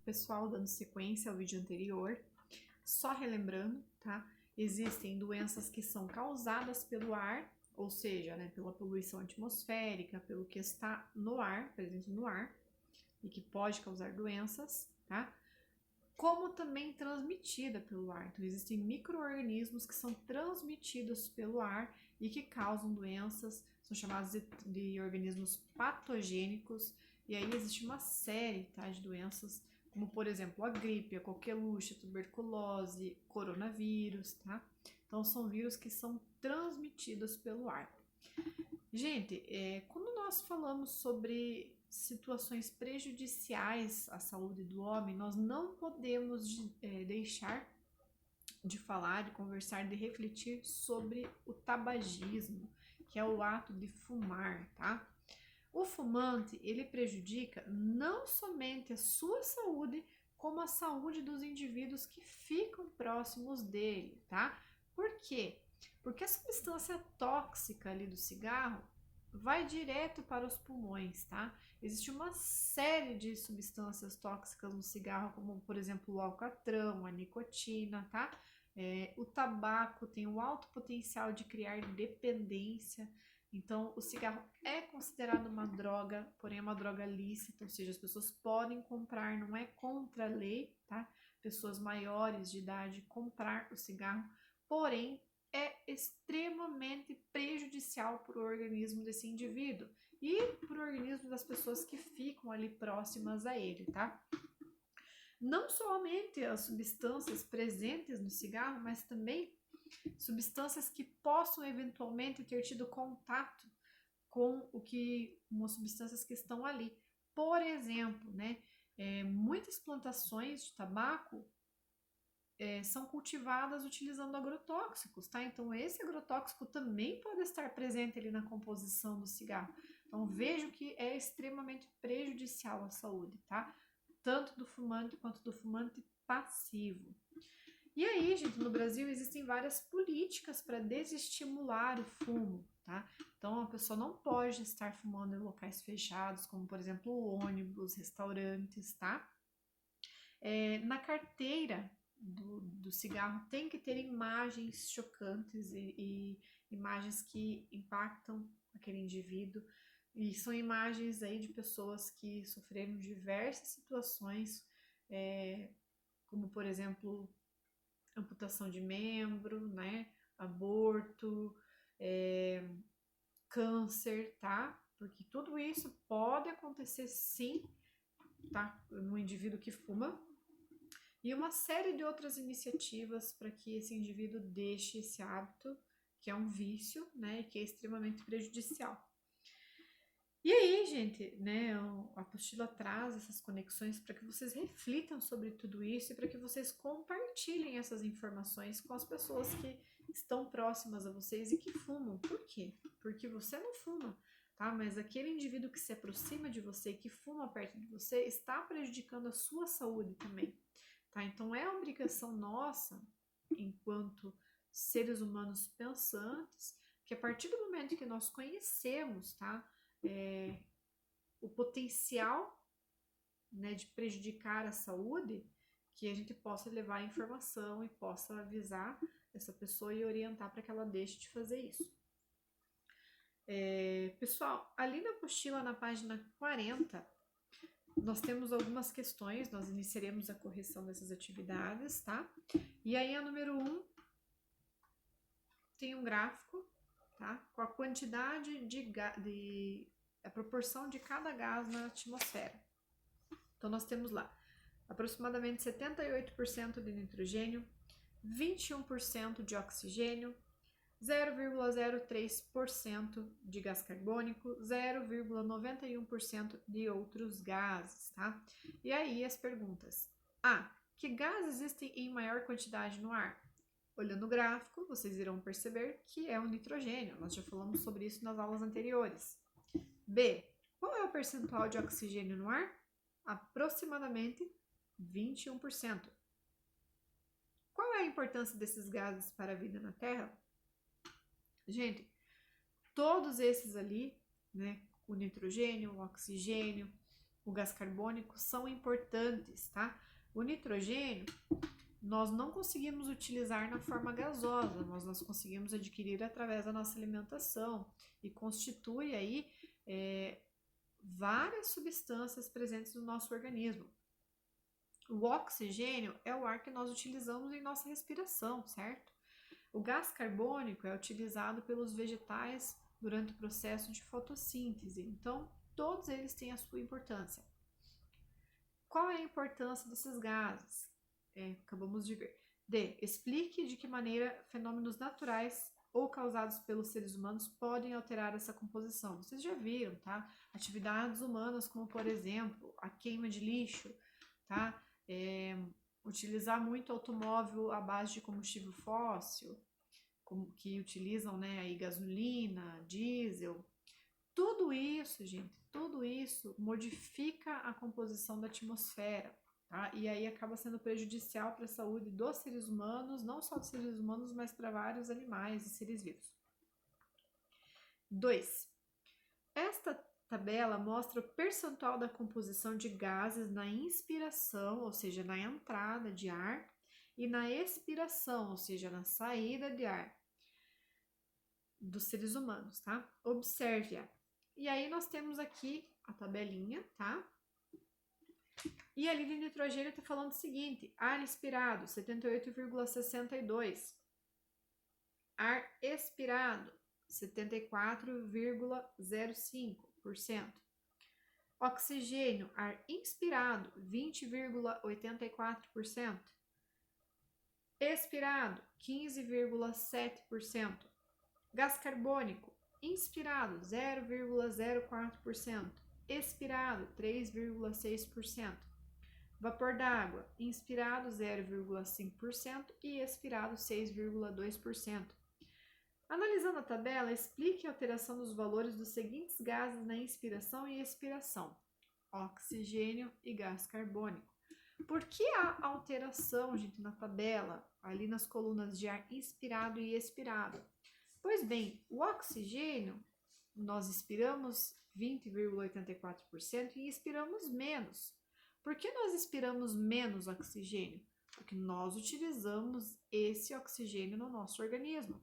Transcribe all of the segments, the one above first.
pessoal, dando sequência ao vídeo anterior, só relembrando, tá? Existem doenças que são causadas pelo ar, ou seja, né, pela poluição atmosférica, pelo que está no ar, presente no ar, e que pode causar doenças, tá? Como também transmitida pelo ar. Então, existem micro-organismos que são transmitidos pelo ar e que causam doenças, são chamados de organismos patogênicos, e aí existe uma série, tá, de doenças, como por exemplo a gripe, a coqueluche, a tuberculose, coronavírus, tá? Então, são vírus que são transmitidos pelo ar. Gente, quando nós falamos sobre situações prejudiciais à saúde do homem, nós não podemos deixar de falar, de conversar, de refletir sobre o tabagismo, que é o ato de fumar, tá? O fumante, ele prejudica não somente a sua saúde, como a saúde dos indivíduos que ficam próximos dele, tá? Por quê? Porque a substância tóxica ali do cigarro vai direto para os pulmões, tá? Existe uma série de substâncias tóxicas no cigarro, como por exemplo o alcatrão, a nicotina, tá? O tabaco tem um alto potencial de criar dependência. Então, o cigarro é considerado uma droga, porém é uma droga lícita, ou seja, as pessoas podem comprar, não é contra a lei, tá? Pessoas maiores de idade comprar o cigarro, porém é extremamente prejudicial para o organismo desse indivíduo e para o organismo das pessoas que ficam ali próximas a ele, tá? Não somente as substâncias presentes no cigarro, mas também substâncias que possam eventualmente ter tido contato com umas substâncias que estão ali. Por exemplo, né, muitas plantações de tabaco são cultivadas utilizando agrotóxicos, tá? Então esse agrotóxico também pode estar presente ali na composição do cigarro. Então vejo que é extremamente prejudicial à saúde, tá? Tanto do fumante quanto do fumante passivo. E aí, gente, no Brasil existem várias políticas para desestimular o fumo, tá? Então a pessoa não pode estar fumando em locais fechados, como por exemplo ônibus, restaurantes, tá? Na carteira do cigarro tem que ter imagens chocantes e imagens que impactam aquele indivíduo. E são imagens aí de pessoas que sofreram diversas situações, como por exemplo amputação de membro, né, aborto, câncer, tá? Porque tudo isso pode acontecer sim, tá? No indivíduo que fuma. E uma série de outras iniciativas para que esse indivíduo deixe esse hábito, que é um vício, né, que é extremamente prejudicial. E aí, gente, né, a apostila traz essas conexões para que vocês reflitam sobre tudo isso e para que vocês compartilhem essas informações com as pessoas que estão próximas a vocês e que fumam. Por quê? Porque você não fuma, tá? Mas aquele indivíduo que se aproxima de você e que fuma perto de você está prejudicando a sua saúde também, tá? Então é obrigação nossa, enquanto seres humanos pensantes, que a partir do momento que nós conhecemos, tá? O potencial, né, de prejudicar a saúde, que a gente possa levar a informação e possa avisar essa pessoa e orientar para que ela deixe de fazer isso. Pessoal, ali na apostila, na página 40, nós temos algumas questões, nós iniciaremos a correção dessas atividades, tá? E aí a número 1 tem um gráfico, tá? Com a quantidade a proporção de cada gás na atmosfera. Então nós temos lá aproximadamente 78% de nitrogênio, 21% de oxigênio, 0,03% de gás carbônico, 0,91% de outros gases, tá? E aí as perguntas. Que gases existem em maior quantidade no ar? Olhando o gráfico, vocês irão perceber que é o nitrogênio. Nós já falamos sobre isso nas aulas anteriores. B. Qual é o percentual de oxigênio no ar? Aproximadamente 21%. Qual é a importância desses gases para a vida na Terra? Gente, todos esses ali, né, o nitrogênio, o oxigênio, o gás carbônico são importantes, tá? O nitrogênio nós não conseguimos utilizar na forma gasosa, nós conseguimos adquirir através da nossa alimentação e constitui aí várias substâncias presentes no nosso organismo. O oxigênio é o ar que nós utilizamos em nossa respiração, certo? O gás carbônico é utilizado pelos vegetais durante o processo de fotossíntese, então todos eles têm a sua importância. Qual é a importância desses gases? Acabamos de ver. D. Explique de que maneira fenômenos naturais ou causados pelos seres humanos podem alterar essa composição. Vocês já viram, tá? Atividades humanas, como por exemplo, a queima de lixo, tá? Utilizar muito automóvel à base de combustível fóssil, que utilizam, né, aí gasolina, diesel. Tudo isso, gente, tudo isso modifica a composição da atmosfera, tá? E aí acaba sendo prejudicial para a saúde dos seres humanos, não só dos seres humanos, mas para vários animais e seres vivos. 2. Esta tabela mostra o percentual da composição de gases na inspiração, ou seja, na entrada de ar, e na expiração, ou seja, na saída de ar dos seres humanos, tá? Observe-a. E aí nós temos aqui a tabelinha, tá? E ali de nitrogênio está falando o seguinte: ar inspirado, 78,62. Ar expirado, 74,05%. Oxigênio, ar inspirado, 20,84%. Expirado, 15,7%. Gás carbônico, inspirado, 0,04%. Expirado, 3,6%. Vapor d'água, inspirado, 0,5% e expirado, 6,2%. Analisando a tabela, explique a alteração dos valores dos seguintes gases na inspiração e expiração: oxigênio e gás carbônico. Por que há alteração, gente, na tabela, ali nas colunas de ar inspirado e expirado? Pois bem, o oxigênio, nós inspiramos 20,84% e expiramos menos. Por que nós expiramos menos oxigênio? Porque nós utilizamos esse oxigênio no nosso organismo.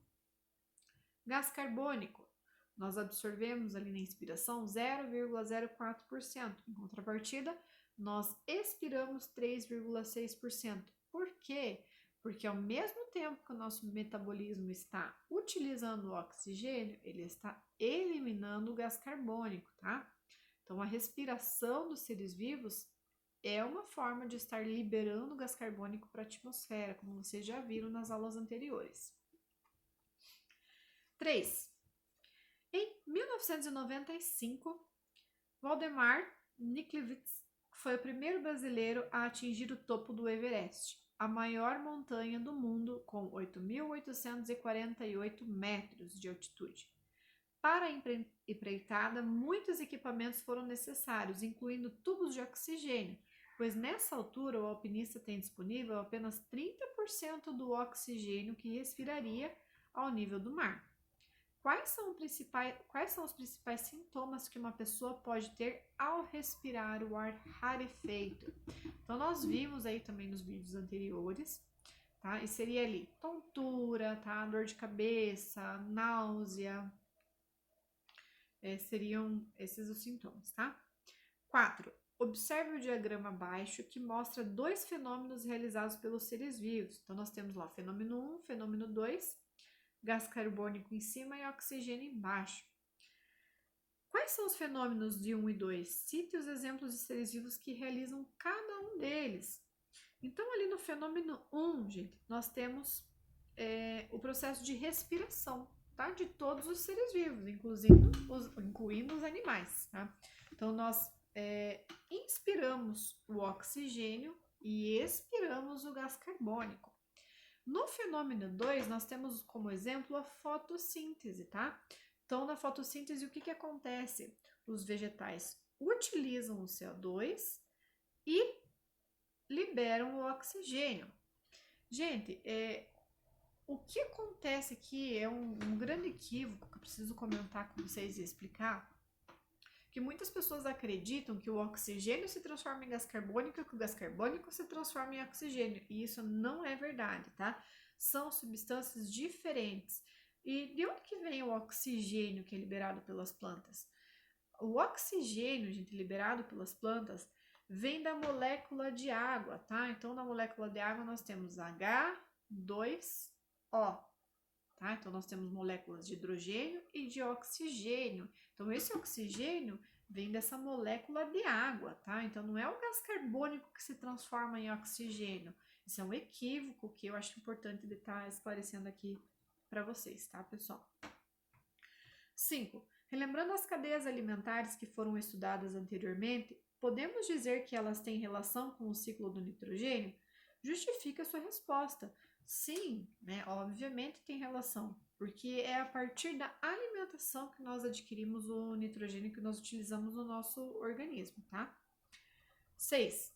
Gás carbônico, nós absorvemos ali na inspiração 0,04%. Em contrapartida, nós expiramos 3,6%. Por quê? Porque ao mesmo tempo que o nosso metabolismo está utilizando o oxigênio, ele está eliminando o gás carbônico, tá? Então, a respiração dos seres vivos é uma forma de estar liberando o gás carbônico para a atmosfera, como vocês já viram nas aulas anteriores. 3. Em 1995, Valdemar Niklevitz foi o primeiro brasileiro a atingir o topo do Everest, a maior montanha do mundo, com 8.848 metros de altitude. Para a empreitada, muitos equipamentos foram necessários, incluindo tubos de oxigênio, pois nessa altura o alpinista tem disponível apenas 30% do oxigênio que respiraria ao nível do mar. Quais são os principais sintomas que uma pessoa pode ter ao respirar o ar rarefeito? Então, nós vimos aí também nos vídeos anteriores, tá? E seria ali tontura, tá? Dor de cabeça, náusea, seriam esses os sintomas, tá? 4. Observe o diagrama abaixo que mostra dois fenômenos realizados pelos seres vivos. Então, nós temos lá fenômeno 1, fenômeno 2, gás carbônico em cima e oxigênio embaixo. Quais são os fenômenos de 1 e 2? Cite os exemplos de seres vivos que realizam cada um deles. Então, ali no fenômeno 1, gente, nós temos o processo de respiração, tá? De todos os seres vivos, incluindo os animais, tá? Então, nós inspiramos o oxigênio e expiramos o gás carbônico. No fenômeno 2, nós temos como exemplo a fotossíntese, tá? Então, na fotossíntese, o que acontece? Os vegetais utilizam o CO2 e liberam o oxigênio. Gente, o que acontece aqui é um grande equívoco que eu preciso comentar com vocês e explicar, Porque muitas pessoas acreditam que o oxigênio se transforma em gás carbônico e que o gás carbônico se transforma em oxigênio. E isso não é verdade, tá? São substâncias diferentes. E de onde que vem o oxigênio que é liberado pelas plantas? O oxigênio, gente, liberado pelas plantas, vem da molécula de água, tá? Então, na molécula de água nós temos H2O, tá? Então, nós temos moléculas de hidrogênio e de oxigênio. Então, esse oxigênio vem dessa molécula de água, tá? Então, não é o gás carbônico que se transforma em oxigênio. Isso é um equívoco que eu acho importante de estar esclarecendo aqui para vocês, tá, pessoal? 5. Relembrando as cadeias alimentares que foram estudadas anteriormente, podemos dizer que elas têm relação com o ciclo do nitrogênio? Justifique a sua resposta. Sim, né? Obviamente tem relação, porque é a partir da alimentação que nós adquirimos o nitrogênio que nós utilizamos no nosso organismo, tá? 6.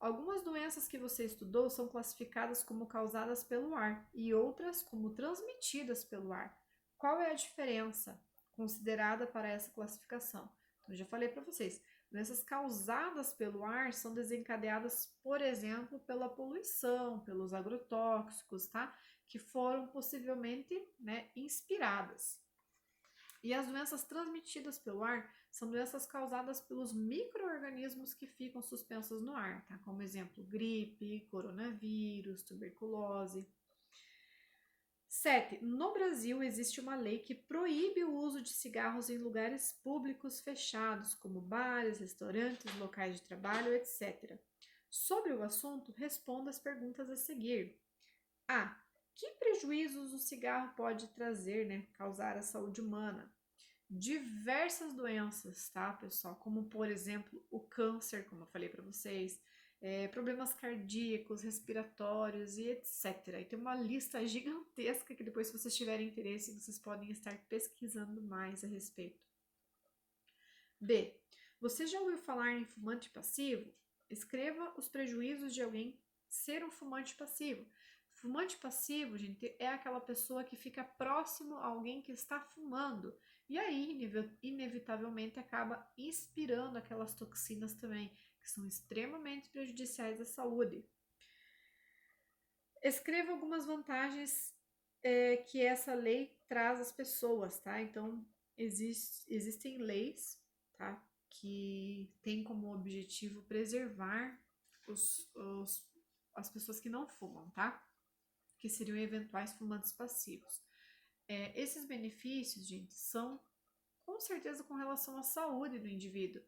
Algumas doenças que você estudou são classificadas como causadas pelo ar e outras como transmitidas pelo ar. Qual é a diferença considerada para essa classificação? Então, eu já falei para vocês, doenças causadas pelo ar são desencadeadas, por exemplo, pela poluição, pelos agrotóxicos, tá? Que foram possivelmente, né, inspiradas. E as doenças transmitidas pelo ar são doenças causadas pelos micro-organismos que ficam suspensos no ar, tá? Como exemplo, gripe, coronavírus, tuberculose. 7. No Brasil existe uma lei que proíbe o uso de cigarros em lugares públicos fechados, como bares, restaurantes, locais de trabalho, etc. Sobre o assunto, responda as perguntas a seguir. A. Que prejuízos o cigarro pode trazer, né? Causar à saúde humana? Diversas doenças, tá, pessoal? Como, por exemplo, o câncer, como eu falei para vocês, problemas cardíacos, respiratórios e etc. E tem uma lista gigantesca que depois, se vocês tiverem interesse, vocês podem estar pesquisando mais a respeito. B. Você já ouviu falar em fumante passivo? Escreva os prejuízos de alguém ser um fumante passivo. Fumante passivo, gente, é aquela pessoa que fica próximo a alguém que está fumando. E aí, inevitavelmente, acaba inspirando aquelas toxinas também, que são extremamente prejudiciais à saúde. Escreva algumas vantagens que essa lei traz às pessoas, tá? Então, existem leis, tá? Que têm como objetivo preservar as pessoas que não fumam, tá? Que seriam eventuais fumantes passivos. Esses benefícios, gente, são com certeza com relação à saúde do indivíduo.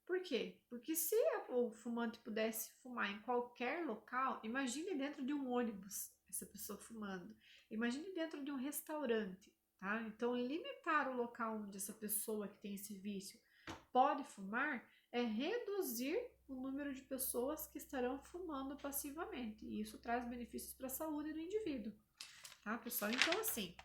Por quê? Porque se o fumante pudesse fumar em qualquer local, imagine dentro de um ônibus essa pessoa fumando, imagine dentro de um restaurante, tá? Então, limitar o local onde essa pessoa que tem esse vício pode fumar é reduzir o número de pessoas que estarão fumando passivamente. E isso traz benefícios para a saúde do indivíduo, tá, pessoal? Então, assim,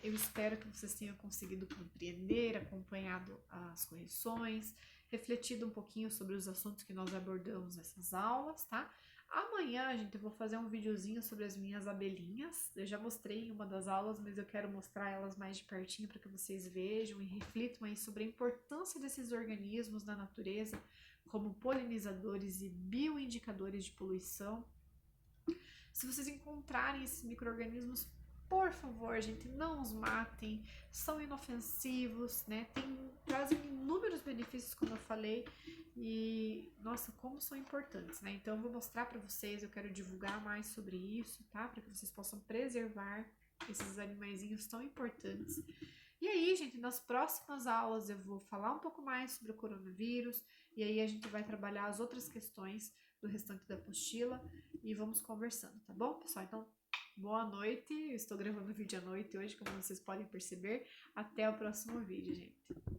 eu espero que vocês tenham conseguido compreender, acompanhado as correções, refletido um pouquinho sobre os assuntos que nós abordamos nessas aulas, tá? Amanhã, gente, eu vou fazer um videozinho sobre as minhas abelhinhas. Eu já mostrei em uma das aulas, mas eu quero mostrar elas mais de pertinho para que vocês vejam e reflitam aí sobre a importância desses organismos na natureza como polinizadores e bioindicadores de poluição. Se vocês encontrarem esses micro-organismos, por favor, gente, não os matem, são inofensivos, né? Trazem inúmeros benefícios, como eu falei, e nossa, como são importantes, né? Então eu vou mostrar para vocês, eu quero divulgar mais sobre isso, tá? Para que vocês possam preservar esses animaizinhos tão importantes. E aí, gente, nas próximas aulas eu vou falar um pouco mais sobre o coronavírus, e aí a gente vai trabalhar as outras questões do restante da apostila e vamos conversando, tá bom, pessoal? Então, boa noite, eu estou gravando o vídeo à noite hoje, como vocês podem perceber. Até o próximo vídeo, gente.